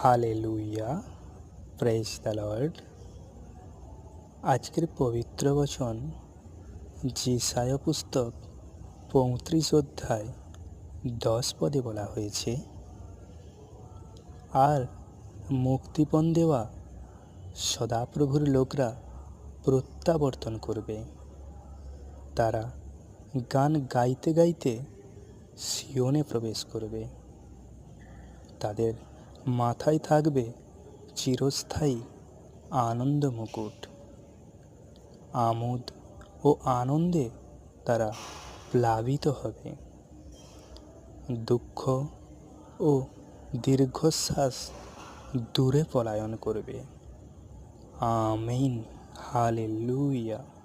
Hallelujah, praise the Lord. আজকের পবিত্র বচন যেসায়া পুস্তক ৩৫ অধ্যায় ১০ পদে বলা হয়েছে, আর মুক্তিপণ দেওয়া সদাপ্রভুর লোকরা প্রত্যাবর্তন করবে। তারা গান গাইতে গাইতে সিওনে প্রবেশ করবে। তাদের মাথায় থাকবে চিরস্থায়ী আনন্দ মুকুট। আমোদ ও আনন্দে তারা প্লাবিত হবে। দুঃখ ও দীর্ঘশ্বাস দূরে পলায়ন করবে। আমিন। হালেলুয়া।